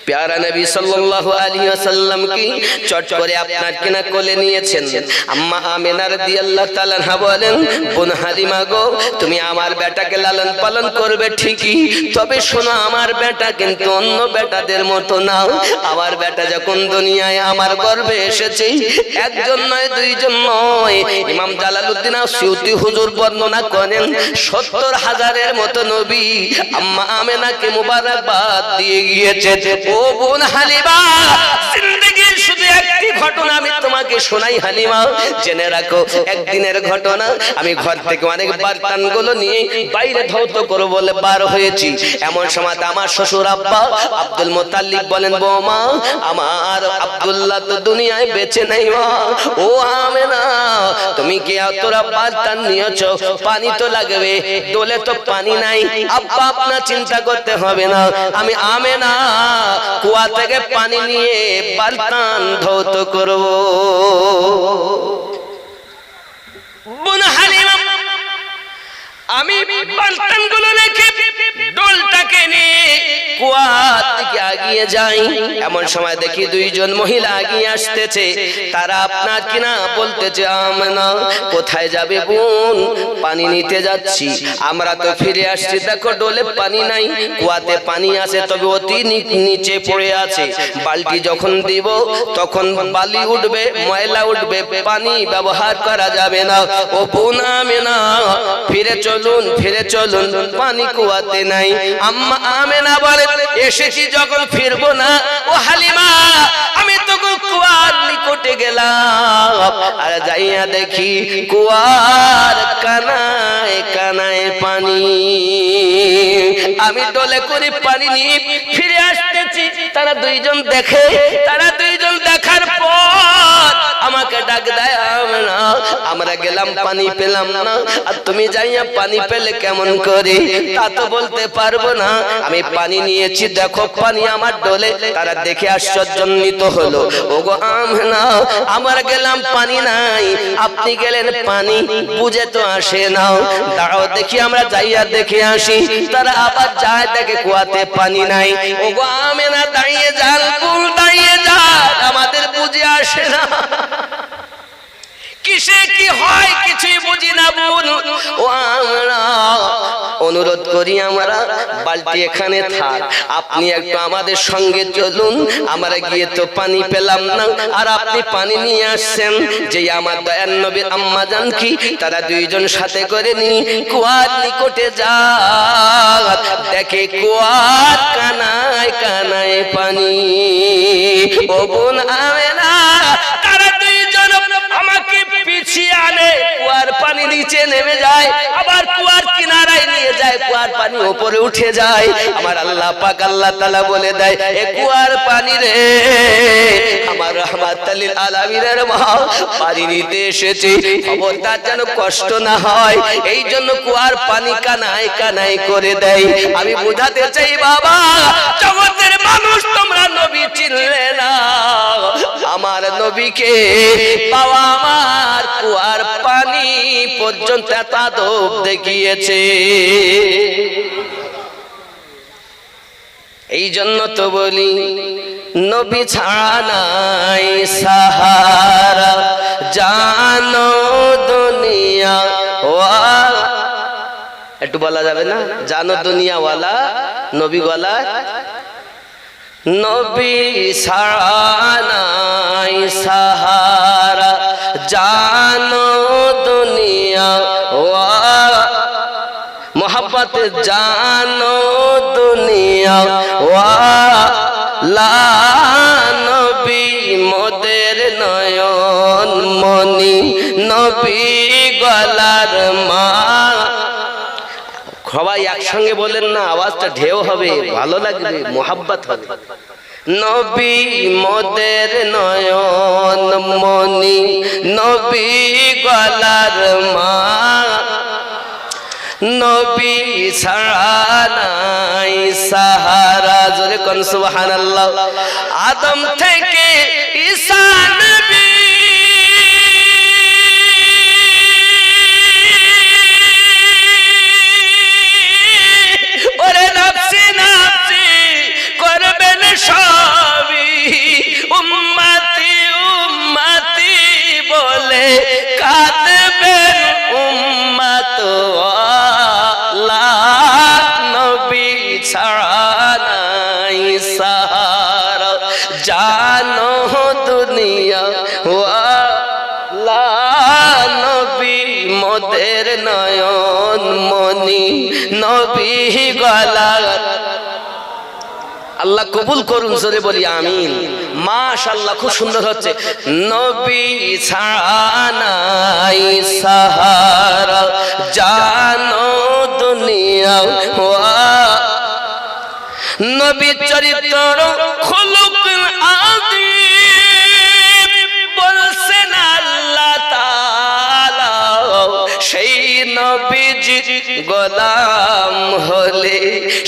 প্যারা নবী সাল্লাল্লাহু আলাইহি ওয়াসাল্লাম কি চট করে আপনার কিনা কোলে নিয়েছেন। আম্মা আমিনা রাদিয়াল্লাহু তাআলা আনহা বলেন, বোন হালিমা গো, তুমি আমার বেটাকে লালন পালন করবে ঠিকই, তবে শোনো আমার বেটা কিন্তু অন্য বেটাদের মতো না। আমার বেটা যখন দুনিয়ায় আমার গর্ভে এসেছে, একজন নয় দুইজন নয়, ইমাম জালালউদ্দিন আসিউতি হুজুর বর্ণনা করেন ৭০,০০০-এর মতো নবী আম্মা আমিনাকে মুবারকবাদ দিয়ে গিয়েছে। ও বোন হালিমা, জিন্দেগির শুধু একটি ঘটনা আমি তোমাকে শোনাই হালিমা, জেনে রাখো। একদিনের ঘটনা, আমি ঘর থেকে অনেক বার্তানগুলো নিয়ে বাইরে ধৌত করব বলে বার হয়েছি। এমন সময় আমার শ্বশুর আব্বা আব্দুল মুত্তালিব বলেন, বৌমা আমার আব্দুল্লাহ তো দুনিয়ায় বেঁচে নাই। মা ও আমেনা, তুমি কি তোরা বার্তান নিয়েছো? পানি তো লাগবে, দোলে তো পানি নাই। আব্বা আপনার চিন্তা করতে হবে না, আমি আমেনা কুয়া থেকে পানি নিয়ে বালতান ধৌত করব। বোন হালিমা, আমি বালতানগুলো রেখে ডোলটাকে নিয়ে কুয়ার দিকে এগিয়ে যাই। এমন সময় দেখি দুইজন মহিলা এগিয়ে আসতেছে। তারা আপনার কিনা বলতেছে, আমেনা কোথায় যাবে বোন? পানি নিতে যাচ্ছি। আমরা তো ফিরে আসছি, দেখো ডোলে পানি নাই, কুয়াতে পানি আছে তবে অতি নিচে পড়ে আছে। বালতি যখন দিব তখন বালি উঠবে, ময়লা উঠবে, পানি ব্যবহার করা যাবে না। ও বোন আমেনা, ফিরে চলুন, ফিরে চলুন, পানি কুয়াতে নাই। আম্মা আমেনা বলে, এসেছি যখন ফিরবো না। ও হালিমা, আমি তো কুয়ার নিকটে গেলাম, আর যাইয়া দেখি কুয়ার কানায় কানায় পানি। আমি ডলে করে পানি নিয়ে ফিরে আসতেছি। তারা দুইজন দেখে, তারা দুইজন দেখার পর আমাকে ডাক দেয়, আমেনা আমরা গেলাম পানি পেলাম না, আর তুমি যাইয়া পানি পেলে কেমন করে? তা তো বলতে পারবো না, আমি পানি নিয়েছি, দেখো পানি আমার ডোলে। তারা দেখে আশ্চর্যান্বিত হলো। ওগো আমেনা, আমরা গেলাম পানি নাই, আপনি গেলেন পানি, বুঝে তো আসে না। দাঁড়াও দেখি আমরা যাইয়া দেখে আসি। তারা আবার যায়, দেখে কুয়াতে পানি নাই। ওগো আমেনা দাঁড়িয়ে যান, কুল দাঁড়িয়ে যান, আমাদের বুঝে আসে না, কিসে কি হয় কিছুই বুঝি না বোন। ও আমরা অনুরোধ করি, আমরা বালতি এখানে থাক, আপনি একটু আমাদের সঙ্গে চলুন। আমরা গিয়ে তো পানি পেলাম না, আর আপনি পানি নিয়ে আসছেন। যে আমার দয়ার নবীর আম্মা জান কি, তারা দুইজন সাথে করে নি কুয়ার নিকটে যায়, দেখে কুয়ার কানায় কানায় পানি। ও বোন আমেনা, তারা দুইজন আমাকে পিছিয়ে আনে, কুয়ার পানি নিচে নেমে যায়, আবার কুয়ার কিনারায় দাঁড়িয়ে যায়, কুয়ার পানি উপরে উঠে যায়। আমার আল্লাহ পাক আল্লাহ তাআলা বলে দেয়, এ কুয়ার পানি রে, আমার রাহমাতুল লিল আলামিনের মা পানি নিতে এসেছে, খবরদার যেন কষ্ট না হয়, এই জন্য কুয়ার পানি কানায় কানায় করে দেয়। আমি বোঝাতে চাই বাবা, জগতের মানুষ তোমরা নবী চিনলে না, আমার নবীকে পাওয়া আমার কুয়ার পানি পর্যন্ত এত আদব দেখিয়েছে। এই জন্য তো বলি নবী ছাড়া নাই সাহারা, জানো দুনিয়া ওয়ালা, একটু বলা যাবে না? জানো দুনিয়া ওয়ালা, নবী গলায়, নবী ছাড়া নাই সাহারা, জানো দুনিয়া ওয়ালা, মোহাব্বত জানো দুনিয়া ওয়ালা, নবী মোদের নয়ন মনি, নবী গলার মা। সবাই একসঙ্গে বলেন না, আওয়াজটা ঢেউ হবে, ভালো লাগবে, মোহাব্বত হবে। নবী মোদের নয়ন মনি, নবী গলার মা, নবী ছাড়া নাই সাহারা। জোরে কোন সুবহানাল্লাহ। আদম থেকে ঈসা নবী, ওরে নফসি নফসি করবেন সবই, উম্মতি উম্মতি বলে কাঁদবেন উম্মত ওয়ালা, নবী ছাড়া নাই সাহারা, জানো দুনিয়া ওয়ালা, নবী মোদের নয়ন মনি, নবী গলার। আল্লাহ কবুল করুন, জোরে বলি আমিন। মাশাআল্লাহ, খুব সুন্দর হচ্ছে। নবী ছাড়া নাই সাহারা, জানো দুনিয়া ওয়ালা, নবী চরিত্র খুলুক আযীম বলছেন আল্লাহ তাআলা, সেই নবীজি গোলাম হলে,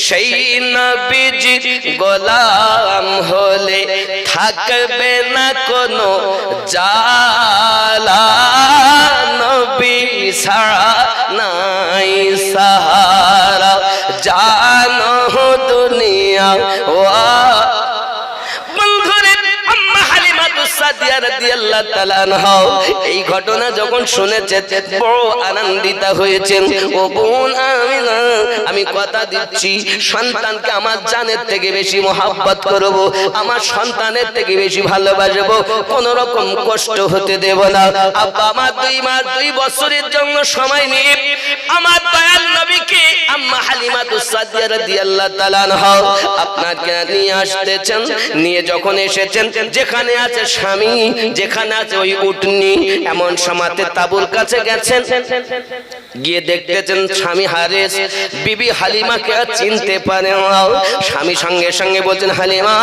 সেই নবীজি গোলাম হলে থাকবে না কোনো জালা, নবী ছাড়া নাই সাহারা, জানো দুনিয়া ওয়া। এই ঘটনা যখন শুনেছে বড় আনন্দিত হয়েছেন। ও বোন আমিনা, আমি কথা দিচ্ছি সন্তানকে আমার জানের থেকে বেশি মহব্বত করব, আমার সন্তানের থেকে বেশি ভালোবাসবো, কোন রকম কষ্ট হতে দেব না। আব্বা আমার 2 মাস 2 বছরের জন্য সময় নিয়ে আমার দয়াল নবীকে আম্মা হালিমাতুস সাদিয়া রাদিয়াল্লাহু তাআলা আনহা আপনাকে নিয়ে আসতেছেন। নিয়ে যখন এসেছেন, যেখানে আছে স্বামী, যেখানে আছে ওই উটনি, এমন সময়তে তাবুর কাছে গেছেন, গিয়ে দেখতেছেন স্বামী হারেস বিবি হালিমাকে চিনতে পারে না। স্বামী সঙ্গে সঙ্গে বলছেন, হালিমা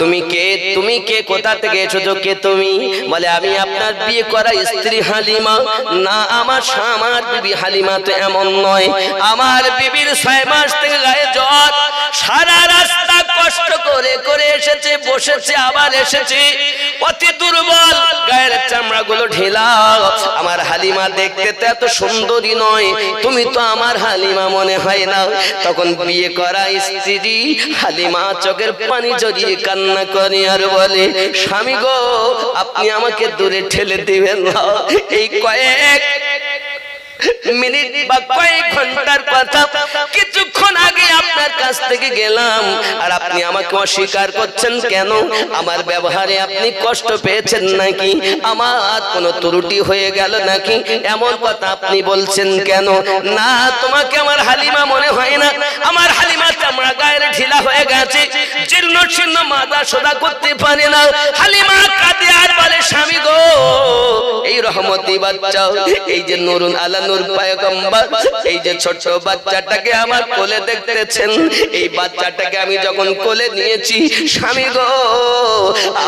তুমি কে? তুমি কে? কোথা থেকে এসেছো? কে তুমি? বলে, আমি আপনার বিয়ে করা স্ত্রী হালিমা। না, আমার বিবি হালিমা তো এমন নয়, আমার বিবির 6 মাস থেকে গায়ে জ্বর, সারা রাস্তা কষ্ট করে করে এসেছে, বসেছে, আবার এসেছে, অতি দুর্বল, গায়ের চামড়া গুলো ঢিলা। আমার হালিমা দেখতে তো এত সুন্দরী নয়, তুমি তো আমার হালিমা মনে হয় না। তখন বিয়ে করা স্ত্রী হালিমা চোখের পানি জড়িয়ে কান্না করে আর বলে, স্বামী গো, আপনি আমাকে দূরে ঠেলে দিবেন না। এই কয়েক মিনিট বা কয়েক ঘন্টার কথা, কিছুক্ষণ কিছুক্ষণ আগে আপনার কাছ থেকে গেলাম আর আপনি আমাকে অস্বীকার করছেন কেন? আমার ব্যবহারে আপনি কষ্ট পেয়েছেন নাকি? আমার কোনো ত্রুটি হয়ে গেল নাকি? এমন কথা আপনি বলছেন কেন? না, তোমাকে আমার হালিমা মনে হয় না। আমার হালিমা চামড়া গায়ের ঢিলা হয়ে গেছে, জীর্ণ শীর্ণ, মাথা সোজা করতে পারে না। হালিমা কাঁদে আর বলে, স্বামী গো, এই রহমতি বাচ্চা, এই যে নুরুন আলা নূর পয়গম্বর, এই যে ছোট বাচ্চাটাকে আমার কোলে দেখতেছেন, এই বাচ্চাটাকে আমি যখন কোলে নিয়েছি, স্বামী গো,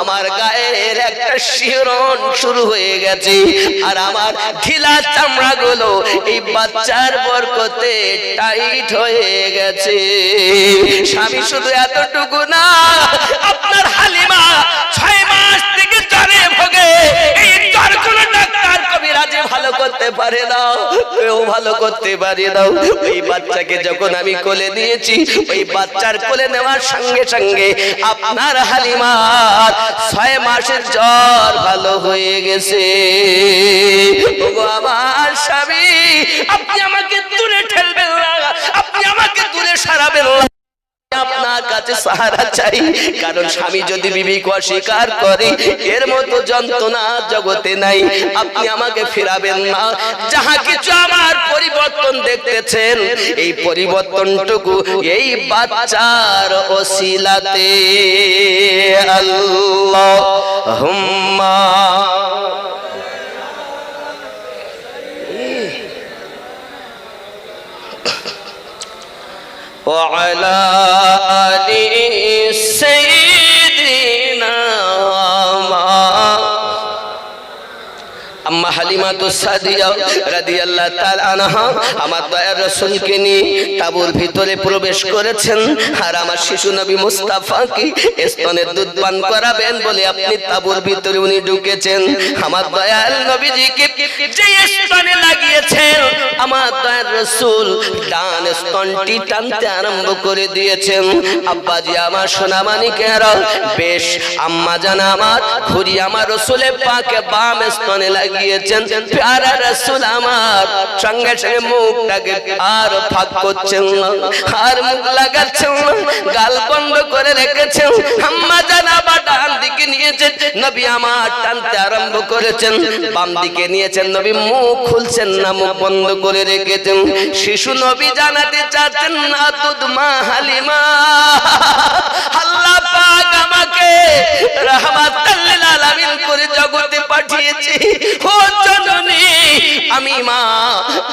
আমার গায়ের একটা শিহরণ শুরু হয়ে গেছে আর আমার ঢিলা চামড়া গুলো এই বাচ্চার বরকতে টাইট হয়ে গেছে। স্বামী শুধু এতটুকু না, আপনার হালিমা 6 মাস থেকে জ্বরে ভোগে। এই জ্বরগুলো ডাক্তার কবিরাজে ভালো করতে পারে না, কেউ ভালো করতে পারে না। ওই বাচ্চাকে যখন আমি কোলে নিয়েছি, ওই বাচ্চার কোলে নেওয়ার সঙ্গে সঙ্গে আপনার হালিমার 6 মাসের জ্বর ভালো হয়ে গেছে। ওগো আমার স্বামী, আপনি আমাকে দূরে ঠেলবেন না, আপনি আমাকে দূরে সরাবেন না, আপনার কাছে সাহারা চাই। কারণ স্বামী যদি বিবিকে অস্বীকার করে, এর মতো যন্ত্রণা জগতে নাই। আপনি আমাকে ফিরাবেন না। যাহা কিছু আমার পরিবর্তন দেখতেছেন, এই পরিবর্তনটুকু এই বাচ্চার ওসিলাতে। আল্লাহুম্মা وعلى آل سيدنا আম্মা হালিমাতুস সাদিয়া রাদিয়াল্লাহু তাআলা আনহা আমার দয়ার রাসূলকে নিয়ে তাঁবুর ভিতরে প্রবেশ করেছেন। আর আমার শিশু নবী মুস্তাফাকে স্তনের দুধ পান করাবেন বলে আপনি তাঁবুর ভিতরে উনি ঢুকেছেন। আমার দয়াল নবীজিকে যে স্তনে লাগিয়েছেন, আমার দয়ার রাসূল ডান স্তনটি টানতে আরম্ভ করে দিয়েছেন। আব্বাজি আমার সোনা মানিকেরা, বেশ আম্মা জান আমার খুরি আমার রাসূলের পাকে বাম স্তনে লাগিয়েছেন। প্যারা রাসূল আমার সঙ্গে সঙ্গে মুখটাকে আর ফাঁক করছেন না, আর মুখ লাগাচ্ছেন না, গাল বন্ধ করে রেখেছেন। আম্মা জান আবার ডান দিকে নিয়েছেন, নবী আমার টানতে আরম্ভ করেছেন। বাম দিকে নিয়েছেন, নবী মুখ খুলছেন না, মুখ বন্ধ করে রেখেছেন। শিশু নবী জানাতে চাচ্ছেন না, দুধ মা হালিমা, আল্লাহ পাক আমাকে রাহমাতাল লিল আলামিন করে জগতে পাঠিয়েছে। ও জননী, আমি মা,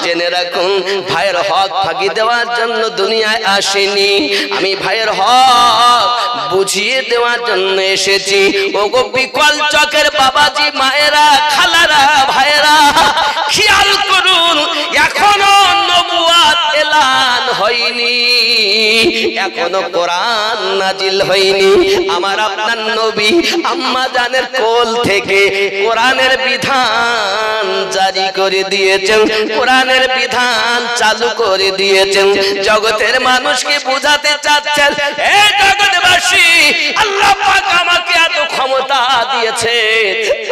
জেনে রাখুন, ভাইয়ের হক ফাঁকি দেওয়ার জন্য দুনিয়ায় আসেনি, আমি ভাইয়ের হক বুঝিয়ে দেওয়ার জন্য এসেছি। ওগো বিকল চকের বাবাজি, মায়েরা, খালারা, ভাইয়েরা, খেয়াল করুন, এখনো নবুয়ত এলান হয়নি, এখনো কোরআন নাজিল হয়নি। আমার আপনার নবী আম্মা জানের কোল থেকে কোরআনের বিধান জারি করে দিয়েছেন, কোরআনের বিধান চালু করে দিয়েছেন। জগতের মানুষকে বুঝাতে চাচ্ছেন, এ জগৎবাসী, আল্লাহ পাক আমাকে এত ক্ষমতা দিয়েছে,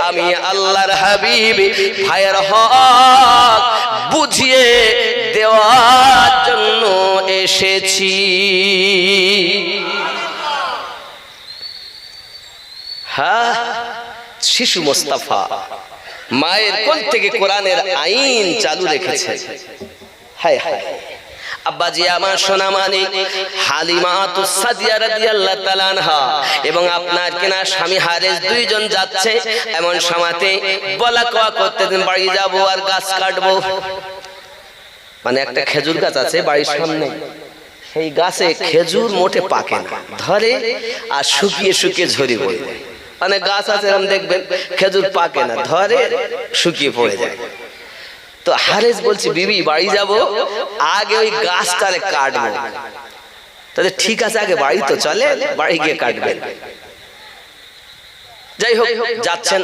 আমি আল্লাহর হাবিব ভাইয়ের হক বুঝিয়ে দেওয়ার জন্য এসেছি। হ্যাঁ, শিশু মুস্তাফা মায়ের কোল থেকে কোরআনের আইন চালু রেখেছে। হায় হায়, আব্বাজি আমার সোনা মানিক হালিমাতুস সাদিয়া রাদিয়াল্লাহু তাআলা আনহা এবং আপনার কিনা স্বামী হারেস দুইজন যাচ্ছে। এমন সময়তে বলা কোয়া করতে দিন, বাড়ি যাব আর গাছ কাটবো। মানে একটা খেজুর গাছ আছে বাড়ির সামনে, সেই গাছে খেজুর মোটে পাকে না, ধরে আর শুকিয়ে শুকিয়ে ঝরে পড়ে যায়। মানে গাছ আছে এরকম দেখবেন, খেজুর পাকে না, ধরে শুকিয়ে পড়ে যায়। তো হারেস বলছে, বিবি বাড়ি যাব, আগে ওই গাছটারে কাটবো। তাহলে ঠিক আছে, আগে বাড়ি তো চলে, বাড়ি গিয়ে কাটবেন। যাই হোক, যাচ্ছেন।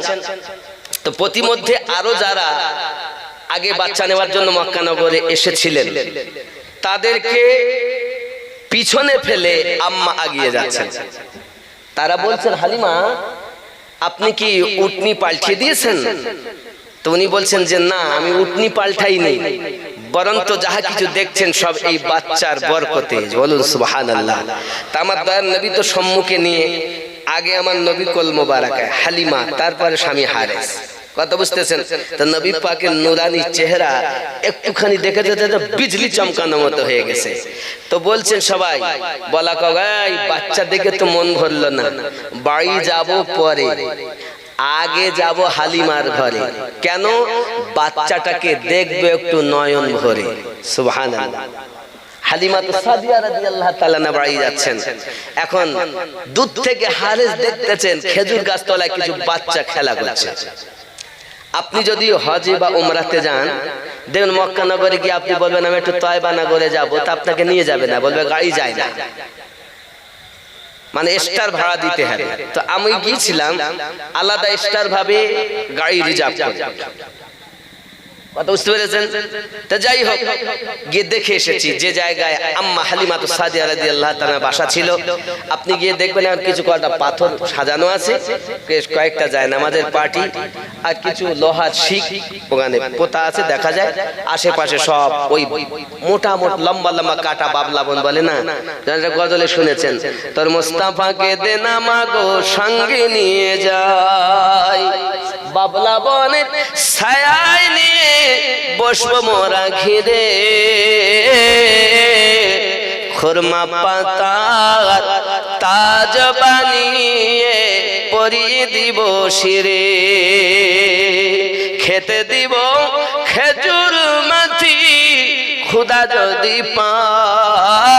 তো প্রতিমধ্যে আরো যারা আগে বাচ্চা নেওয়ার জন্য মক্কা নগরে এসেছিলেন, তাদেরকে পিছনে ফেলে আম্মা আগিয়ে যাচ্ছেন। তারা বলছেন, হালিমা আপনি কি উটনি পাল্টিয়ে দিয়েছেন? তো উনি বলছেন যে না, আমি উটনি পাল্টাইনি, বরন্ত যাহা কিছু দেখছেন সব এই বাচ্চার বরকতে, বলুন সুবহানাল্লাহ। তা আমার দয়ার নবী তো সম্মুখে নিয়ে, আগে আমার নবী কোল মোবারকায় হালিমা, তারপরে স্বামী হারেস, কথা বুঝতেছেন? তো নবী পাকের নুরানি চেহারা একটুখানি দেখে বিজলি চমকানো মতো হয়ে গেছে। তো বলছেন সবাই, বলা কগাই বাচ্চা দেখে তো মন ভরলো না, বাড়ি যাব পরে, আগে যাব হালিমার ঘরে। কেন? বাচ্চাটাকে দেখবে একটু নয়ন ভরে। সুবহানাল্লাহ। হালিমা তো সাদিয়া রাদিয়াল্লাহু তাআলা না বাড়ি যাচ্ছেন, এখন দূর থেকে হারেস দেখতেছেন খেজুর গাছ তলায় কিছু বাচ্চা খেলা করছে। আপনি যদি হজে বা উমরাতে যান, দেখুন মক্কা নগরে গিয়ে আপনি বলবেন আমি একটু তয়বা নগরে যাবো, তা আপনাকে নিয়ে যাবে না, বলবে গাড়ি যায় না, মানে স্টার ভাড়া দিতে হবে। তো আমি গিয়েছিলাম আলাদা স্টার ভাবে গাড়ি রিজার্ভ করে, কথা বুঝতে পেরেছেন? তা যাই হোক, গিয়ে দেখে এসেছি যে জায়গায় আম্মা হালিমাতু সাদিয়া রাদিয়াল্লাহু তাআলা বাসা ছিল। আপনি গিয়ে দেখবেন আর কিছু কয়টা পাথর সাজানো আছে, কয়েকটা যায় নামাজের পার্টি, আর কিছু লোহার শিক ওখানে পোতা আছে দেখা যায়। আশেপাশে সব ওই মোটা মোটা লম্বা লম্বা কাটা বাবলা বন বলে না, যারা গজলে শুনেছেন, তোর মুস্তাফাকে দে না মাগো সঙ্গে নিয়ে যাই, বাবলা বনে ছায়ায় নিয়ে বসবো মোরা ঘিরে, খুরমা পাতার তাজ বানিয়ে পরিয়ে দিব শিরে, খেতে দিব খেজুর মাটি খুদা যদি পায়,